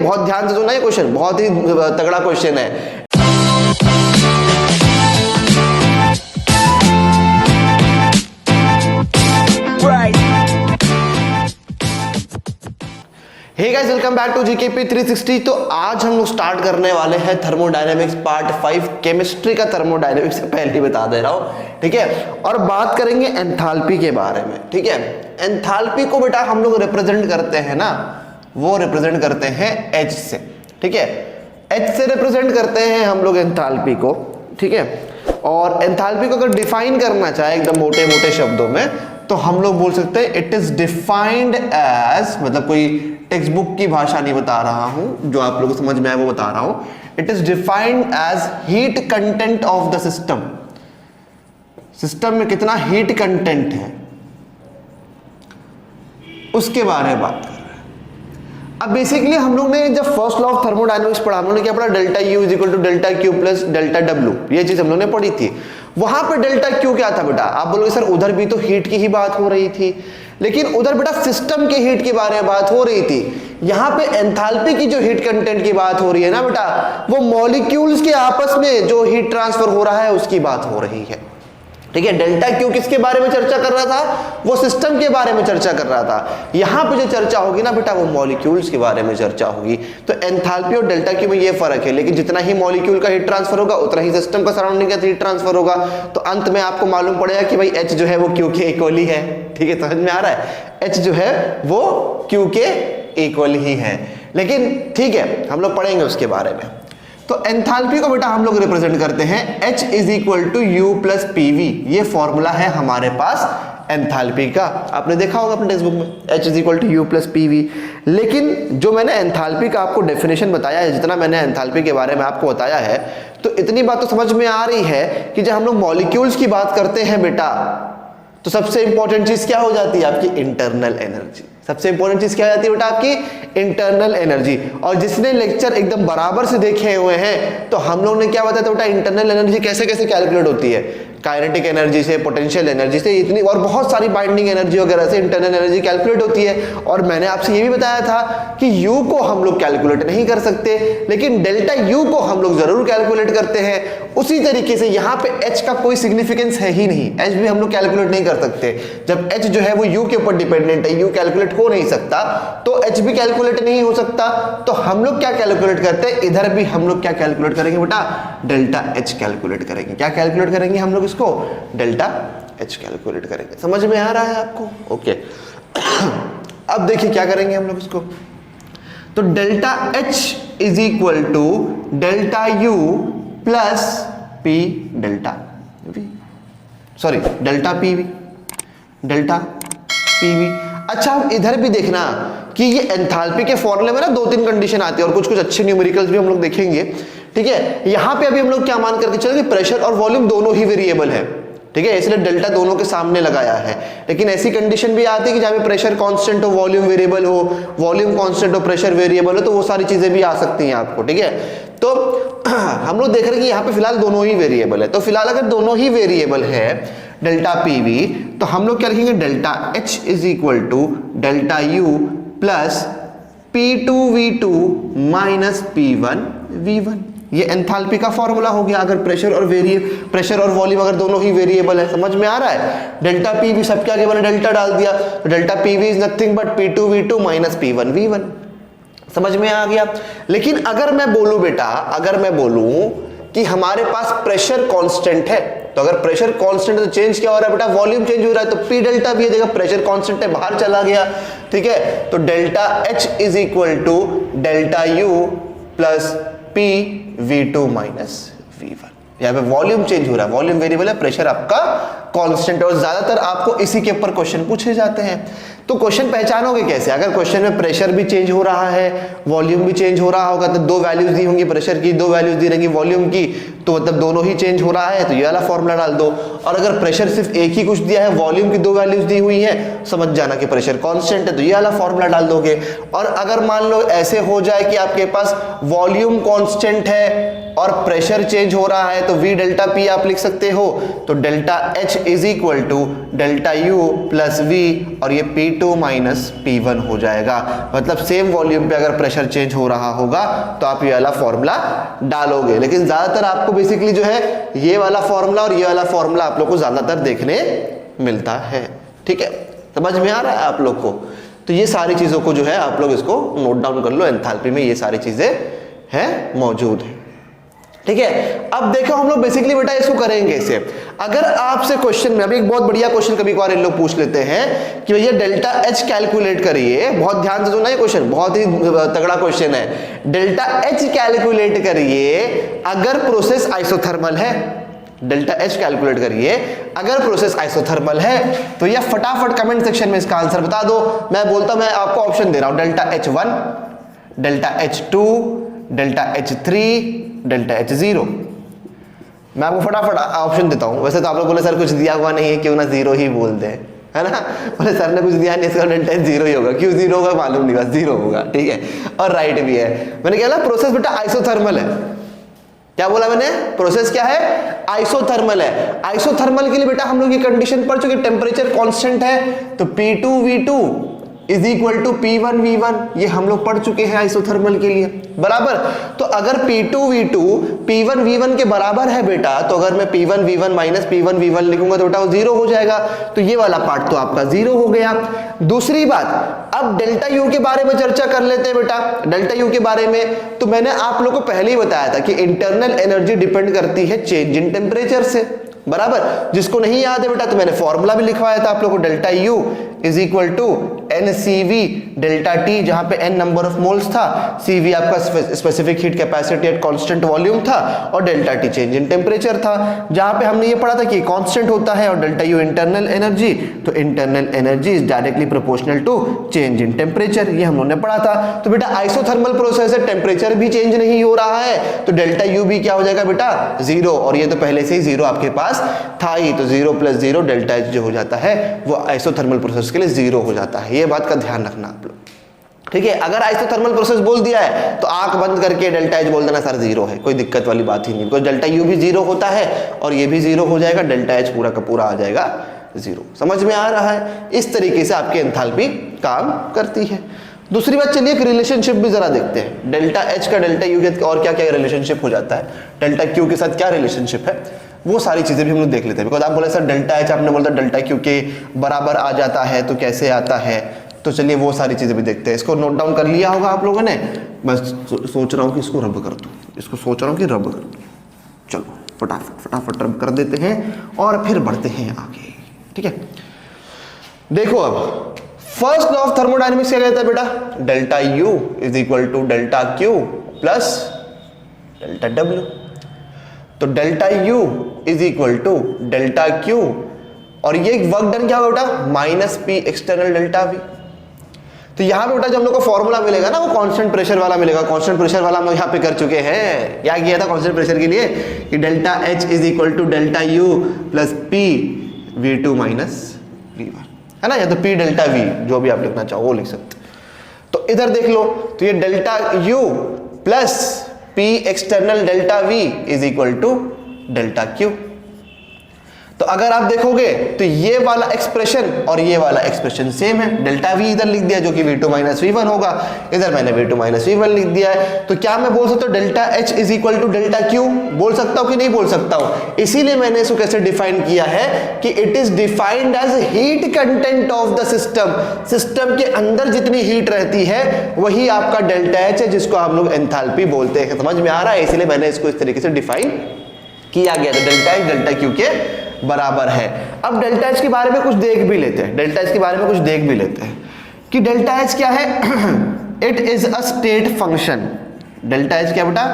बहुत ध्यान से सुनना, ये क्वेश्चन बहुत ही तगड़ा क्वेश्चन है। Hey guys, welcome back to GKP 360। तो आज हम लोग स्टार्ट करने वाले हैं थर्मोडायनेमिक्स पार्ट 5 केमिस्ट्री का। थर्मोडायनेमिक्स से पहले ही बता दे रहा हूं, ठीक है। और बात करेंगे एंथैल्पी के बारे में, ठीक है। एंथैल्पी को बेटा हम लोग रिप्रेजेंट करते हैं ना, वो रिप्रेजेंट करते हैं H से, ठीक है। H से रिप्रेजेंट करते हैं हम लोग एंथैल्पी को, ठीक है। और एंथैल्पी को अगर डिफाइन करना चाहे एकदम मोटे मोटे शब्दों में, तो हम लोग बोल सकते हैं इट इज डिफाइंड एज, मतलब कोई टेक्स्ट बुक की भाषा नहीं बता रहा हूं, जो आप लोगों को समझ में आए वो बता रहा हूं। It is defined as heat content of the system. System में कितना हीट कंटेंट है उसके बारे में बात कर रहे हैं। अब बेसिकली हम लोग ने जब फर्स्ट लॉ ऑफ थर्मोडायनेमिक्स पढ़ा, हम लोग ने क्या पढ़ा, delta U is equal to delta Q plus delta W, ये चीज हम लोग ने पढ़ी थी। वहां पे डेल्टा क्यू क्या था बेटा, आप बोलोगे सर उधर भी तो हीट की ही बात हो रही थी, लेकिन उधर बेटा सिस्टम के हीट की बारे में बात हो रही थी। यहां पे एंथैल्पी की जो हीट कंटेंट की बात हो रही है ना बेटा, वो मॉलिक्यूल्स के आपस में जो हीट ट्रांसफर हो रहा है उसकी बात हो रही है, ठीक है। डेल्टा क्यू किसके बारे में चर्चा कर रहा था, वो सिस्टम के बारे में चर्चा कर रहा था। यहां पे जो चर्चा होगी ना बेटा, वो मॉलिक्यूल्स के बारे में चर्चा होगी। तो एंथैल्पी और डेल्टा क्यू में ये फर्क है, लेकिन जितना ही मॉलिक्यूल का हीट ट्रांसफर होगा उतना ही सिस्टम का सराउंडिंग का हीट ट्रांसफर होगा। तो अंत में आपको मालूम पड़ेगा कि भाई H जो है वो Q के इक्वल ही है, ठीक है। समझ में आ रहा है, H जो है वो Q के इक्वल ही है। लेकिन ठीक है, हम लोग पढ़ेंगे उसके बारे में। तो एंथैल्पी को बेटा हम लोग रिप्रेजेंट करते हैं H is equal to U plus PV. ये फॉर्मूला है हमारे पास एंथैल्पी का, आपने देखा होगा अपने टेक्स्ट बुक में, H is equal to U plus PV. लेकिन जो मैंने एंथैल्पी का आपको डेफिनेशन बताया है, जितना मैंने एंथैल्पी के बारे में आपको बताया है, तो इतनी बात तो समझ में आ रही है कि जब हम लोग मॉलिक्यूल्स की बात करते हैं बेटा, तो सबसे इंपॉर्टेंट चीज क्या हो जाती है, आपकी इंटरनल एनर्जी। सबसे इंपॉर्टेंट चीज क्या हो जाती है बेटा, आपकी इंटरनल एनर्जी। और जिसने लेक्चर एकदम बराबर से देखे हुए हैं, तो हम लोग ने क्या बताया था बेटा, इंटरनल एनर्जी कैसे कैसे कैलकुलेट होती है, काइनेटिक एनर्जी से, पोटेंशियल एनर्जी से, इतनी और बहुत सारी बाइंडिंग एनर्जी वगैरह से इंटरनल एनर्जी कैलकुलेट होती है। और मैंने आपसे ये भी बताया था कि यू को हम लोग कैलकुलेट नहीं कर सकते, लेकिन डेल्टा यू को हम लोग जरूर कैलकुलेट करते हैं। उसी तरीके से यहाँ पे H का कोई सिग्निफिकेंस है ही नहीं, H भी हम लोग कैलकुलेट नहीं कर सकते। जब H जो है वो U के ऊपर डिपेंडेंट है, U कैलकुलेट हो नहीं सकता, तो H भी कैलकुलेट नहीं हो सकता। तो हम लोग क्या कैलकुलेट करते हैं, इधर भी हम लोग क्या कैलकुलेट करेंगे बेटा, डेल्टा H कैलकुलेट करेंगे। क्या कैलकुलेट करेंगे हम लोग, इसको डेल्टा H कैलकुलेट करेंगे। समझ में आ रहा है आपको, ओके। अब देखिए क्या करेंगे हम लोग इसको, तो delta H is equal to delta U plus P delta V, sorry delta PV, delta PV। अच्छा, अब इधर भी देखना कि ये एंथैल्पी के फॉर्मूले में ना 2-3 कंडीशन आती है, और कुछ कुछ अच्छे न्यूमेरिकल्स भी हम लोग देखेंगे, ठीक है। यहां पे अभी हम लोग क्या मान करके चलेंगे, प्रेशर और वॉल्यूम दोनों ही वेरिएबल है, ठीक है, इसलिए डेल्टा दोनों के सामने लगाया है। लेकिन ऐसी कंडीशन भी आती है कि जहां पे प्रेशर कांस्टेंट हो, वॉल्यूम वेरिएबल हो, वॉल्यूम कांस्टेंट हो, प्रेशर वेरिएबल हो, तो वो सारी चीजें भी आ सकती हैं आपको, ठीक है। तो हम लोग देख रहे हैं कि यहाँ पे फिलहाल दोनों ही वेरिएबल है। तो फिलहाल अगर दोनों ही वेरिएबल है डेल्टा PV, तो हम लोग क्या लिखेंगे, delta H is equal to delta U plus P2V2 minus P1V1। ये एंथैल्पी का फॉर्मूला हो गया। अगर प्रेशर और वॉल्यूम अगर दोनों ही वेरिएबल है, समझ में आ रहा है। डेल्टा PV सबके आगे मैंने डेल्टा डाल दिया, तो delta PV is nothing but P2V2 minus P1V1। समझ में आ गया। लेकिन अगर मैं बोलूं बेटा, अगर मैं बोलूं कि हमारे पास प्रेशर कांस्टेंट है, तो अगर प्रेशर कांस्टेंट है तो चेंज क्या हो रहा है बेटा, वॉल्यूम चेंज हो रहा है। तो P डेल्टा भी देखा, प्रेशर कांस्टेंट है, बाहर चला गया, ठीक है। तो delta H is equal to delta U plus PV2 minus V1। यहाँ पे वॉल्यूम चेंज हो रहा है, वॉल्यूम वेरिएबल है, प्रेशर आपका कांस्टेंट है। और ज्यादातर आपको इसी के ऊपर क्वेश्चन पूछे जाते हैं। तो क्वेश्चन पहचानोगे कैसे, अगर क्वेश्चन में प्रेशर भी चेंज हो रहा है, वॉल्यूम भी चेंज हो रहा होगा, तो 2 वैल्यूज दी होंगी प्रेशर की, 2 वैल्यूज दी रहेंगी वॉल्यूम की, तो मतलब दोनों ही चेंज हो रहा है, तो ये वाला फॉर्मूला डाल दो। और अगर प्रेशर सिर्फ एक ही कुछ दिया है, वॉल्यूम की 2 वैल्यूज दी हुई है, समझ जाना कि प्रेशर कांस्टेंट है, तो ये वाला फॉर्मूला डाल दोगे। और अगर मान लो ऐसे हो जाए कि आपके पास वॉल्यूम कांस्टेंट है और प्रेशर चेंज हो रहा है तो V डेल्टा P आप लिख सकते हो, तो delta H is equal to delta U plus V, और ये P2 माइनस P1 हो जाएगा। मतलब सेम वॉल्यूम पे अगर प्रेशर चेंज हो रहा होगा तो आप ये वाला फॉर्मूला डालोगे, लेकिन ज्यादातर आपको बेसिकली जो है ये वाला फॉर्मूला और ये वाला फॉर्मूला आप लोग को ज्यादातर देखने मिलता है। ठीक है, समझ में आ रहा है आप लोग को? तो ये सारी चीजों को जो है आप लोग इसको नोट डाउन कर लो, एंथैल्पी में ये सारी चीजें हैं मौजूद है। ठीक है, अब देखो हम लोग बेसिकली बेटा इसको करेंगे इसे। अगर आपसे क्वेश्चन में, अभी एक बहुत बढ़िया क्वेश्चन कभी कभार इन लोग पूछ लेते हैं कि भैया डेल्टा एच कैलकुलेट करिए, बहुत ध्यान से सुनना, ये क्वेश्चन बहुत ही तगड़ा क्वेश्चन है। डेल्टा एच कैलकुलेट करिए अगर प्रोसेस आइसोथर्मल है, डेल्टा एच कैलकुलेट करिए अगर प्रोसेस आइसोथर्मल है। तो ये फटाफट कमेंट सेक्शन में इसका आंसर बता दो। मैं बोलता हूं, मैं आपको ऑप्शन दे रहा हूं, delta H1, delta H2, delta H3, delta H0। मैं आपको फटाफट ऑप्शन देता हूं। वैसे तो आप लोग बोले सर कुछ दिया हुआ नहीं है, क्यों ना जीरो ही बोल दे, है ना? बोले सर ने कुछ दिया नहीं, इसका डेल्टा H 0 ही होगा। क्यों 0 होगा मालूम नहीं, बस 0 होगा। ठीक है, और राइट भी है। मैंने कहा ना प्रोसेस बेटा आइसोथर्मल है। क्या बोला मैंने? प्रोसेस क्या है? आइसोथर्मल है। आइसोथर्मल के लिए बेटा हम लोग ये कंडीशन पढ़ चुके, टेम्परेचर कांस्टेंट है तो P2 V2 is equal to P1 V1, ये हम लोग पढ़ चुके हैं आइसोथर्मल के लिए, बराबर। तो अगर P2 V2 P1 V1 के बराबर है बेटा, तो अगर मैं P1 V1 minus P1 V1 लिखूंगा तो बेटा वो 0 हो जाएगा। तो ये वाला पार्ट तो आपका 0 हो गया। दूसरी बात, अब डेल्टा U के बारे में चर्चा कर लेते हैं बेटा। डेल्टा U के बारे में तो मैंने आप लोग को पहले ही बताया था कि इंटरनल एनर्जी डिपेंड करती है चेंज इन टेम्परेचर से, बराबर। जिसको नहीं याद है बेटा तो मैंने फॉर्मूला भी लिखवाया था आप लोगों को, delta U is equal to NCV delta T, जहां पे N नंबर ऑफ मोल्स था, CV आपका specific heat capacity at constant volume था, और delta T change in temperature था। जहां पे हमने ये पढ़ा था कि कांस्टेंट होता है, और डेल्टा U इंटरनल एनर्जी, तो internal energy is directly proportional to change in temperature, ये हम लोगों ने पढ़ा था। तो बेटा आइसोथर्मल प्रोसेस है, टेम्परेचर भी चेंज नहीं हो रहा है, तो डेल्टा U भी क्या हो जाएगा बेटा? 0, और ये तो पहले से ही 0 आपके पास था ही, तो 0 प्लस 0 डेल्टा H जो हो जाता है वो आइसोथर्मल प्रोसेस के लिए 0 हो जाता है। ये बात का ध्यान रखना आप लोग, ठीक है? अगर आइसोथर्मल प्रोसेस बोल दिया है तो आंख बंद करके डेल्टा H बोल देना सर 0 है, कोई दिक्कत वाली बात ही नहीं, बिकॉज डेल्टा U भी 0 होता है और ये भी 0 हो जाएगा, डेल्टा H पूरा का पूरा आ जाएगा 0। समझ में आ रहा है? इस तरीके से आपकी एंथैल्पी काम करती है। दूसरी बात, चलिए एक रिलेशनशिप भी जरा देखते हैं। डेल्टा H का डेल्टा U के और क्या क्या रिलेशनशिप हो जाता है, डेल्टा Q के साथ क्या रिलेशनशिप है, वो सारी चीजें भी हम लोग देख लेते हैं। बिकॉज आप बोले सर डेल्टा H आपने बोला डेल्टा Q के बराबर आ जाता है, तो कैसे आता है? तो चलिए वो सारी चीजें भी देखते हैं। इसको नोट डाउन कर लिया होगा आप लोगों ने? मैं सोच रहा हूँ कि इसको रब कर दूँ, इसको सोच रहा हूँ कि रब कर दूँ। चलो फटाफट रब कर देते हैं और फिर बढ़ते हैं आगे। ठीक है, देखो अब फर्स्ट लॉ ऑफ थर्मोडायनेमिक्स क्या कहता है बेटा? Delta U is equal to delta Q plus delta W। तो delta U is equal to delta Q, और ये वर्क डन क्या होगा बेटा? Minus P external delta V। तो यहां पे बेटा जो हम लोग को फॉर्मूला मिलेगा ना, वो कांस्टेंट प्रेशर वाला मिलेगा। कांस्टेंट प्रेशर वाला हम लोग यहाँ पे कर चुके हैं। क्या किया था कांस्टेंट प्रेशर के लिए? कि delta H is equal to delta U plus P V2 minus V1, है ना? या तो P डेल्टा V, जो भी आप लिखना चाहो वो लिख सकते। तो इधर देख लो, तो ये delta U plus P external delta V is equal to delta Q। तो अगर आप देखोगे तो ये वाला एक्सप्रेशन और ये वाला एक्सप्रेशन सेम है। डेल्टा V इधर लिख दिया जो कि V2 माइनस V1 होगा, इधर मैंने V2 माइनस V1 लिख दिया है। तो क्या मैं बोल सकता हूँ delta H is equal to delta Q? बोल सकता हूँ कि नहीं बोल सकता हूँ? इसीलिए मैंने इसको कैसे डिफाइन किया है कि it is defined as heat content of the system. System के अंदर जितनी हीट रहती है वही आपका डेल्टा H है, जिसको हम लोग एंथैल्पी बोलते हैं। समझ में आ रहा है? इसीलिए मैंने इसको इस तरीके से डिफाइन किया गया था, डेल्टा H डेल्टा Q के बराबर है। अब डेल्टा H के बारे में कुछ देख भी लेते हैं। डेल्टा H के बारे में कुछ देख भी लेते हैं कि डेल्टा H क्या है? It is a state function. Delta H क्या बेटा?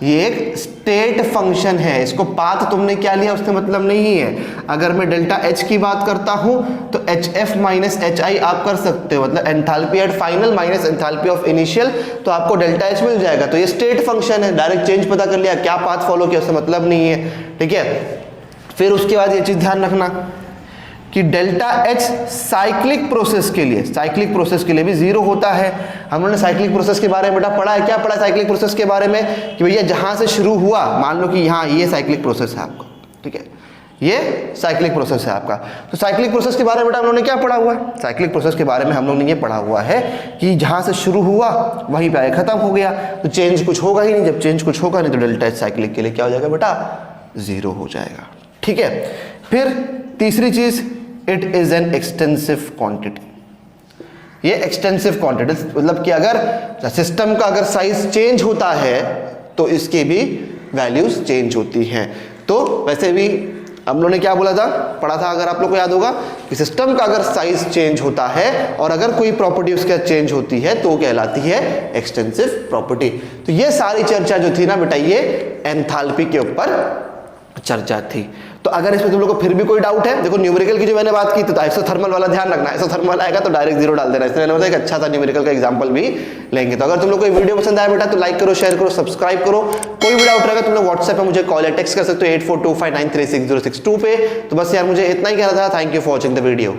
ये एक स्टेट फंक्शन है। इसको पाथ तुमने क्या लिया उससे मतलब नहीं है। अगर मैं डेल्टा H की बात करता हूं तो HF माइनस HI आप कर सकते हो, मतलब enthalpy at final minus enthalpy of initial, तो आपको डेल्टा H मिल जाएगा। तो ये स्टेट फंक्शन है, डायरेक्ट चेंज पता कर लिया, क्या पाथ फॉलो किया उससे मतलब नहीं है। ठीक है, फिर उसके बाद ये चीज ध्यान रखना कि डेल्टा एच साइक्लिक प्रोसेस के लिए भी जीरो होता है। हम लोगों ने साइक्लिक प्रोसेस के बारे में बेटा पढ़ा है, क्या पढ़ा साइक्लिक प्रोसेस के बारे में कि भैया जहां से शुरू हुआ, मान लो कि यहाँ ये साइक्लिक प्रोसेस है आपका, ठीक है, ये साइक्लिक प्रोसेस है आपका। तो साइक्लिक प्रोसेस के बारे में बेटा हम लोगों ने क्या पढ़ा हुआ है, साइक्लिक प्रोसेस के बारे में हम लोगों ने ये पढ़ा हुआ है कि जहां से शुरू हुआ वहीं पे आगे खत्म हो गया, तो चेंज कुछ होगा ही नहीं। जब चेंज कुछ होगा नहीं तो डेल्टा एच साइक्लिक के लिए क्या हो जाएगा बेटा, जीरो हो जाएगा, ठीक है। फिर तीसरी चीज, it is an extensive quantity. ये एक्सटेंसिव क्वांटिटी मतलब कि अगर सिस्टम का अगर साइज चेंज होता है तो इसके भी वैल्यूज चेंज होती हैं। तो वैसे भी हम लोगों ने क्या बोला था, पढ़ा था, अगर आप लोग को याद होगा कि सिस्टम का अगर साइज चेंज होता है और अगर कोई प्रॉपर्टी उसका चेंज होती है तो कहलाती है एक्सटेंसिव प्रॉपर्टी। तो ये सारी चर्चा जो थी ना बेटा, ये एंथैल्पी के ऊपर चर्चा थी। तो अगर इसमें तुम लोग को फिर भी कोई डाउट है, देखो न्यूमेरिकल की जो मैंने बात की तो आइसोथर्मल वाला ध्यान रखना, आइसोथर्मल आएगा तो डायरेक्ट जीरो डाल देना। इसमें मैंने बताया एक अच्छा सा न्यूमेरिकल का एग्जांपल भी लेंगे। तो अगर तुम लोग को वीडियो पसंद आया बेटा तो लाइक करो, शेयर करो, सब्सक्राइब करो। कोई भी डाउट रहेगा तुम लोग व्हाट्सएप पे मुझे कॉल या टेक्स्ट कर सकते हो 8425936062 पे। तो बस यार मुझे इतना ही कहना था। Thank you for watching the video.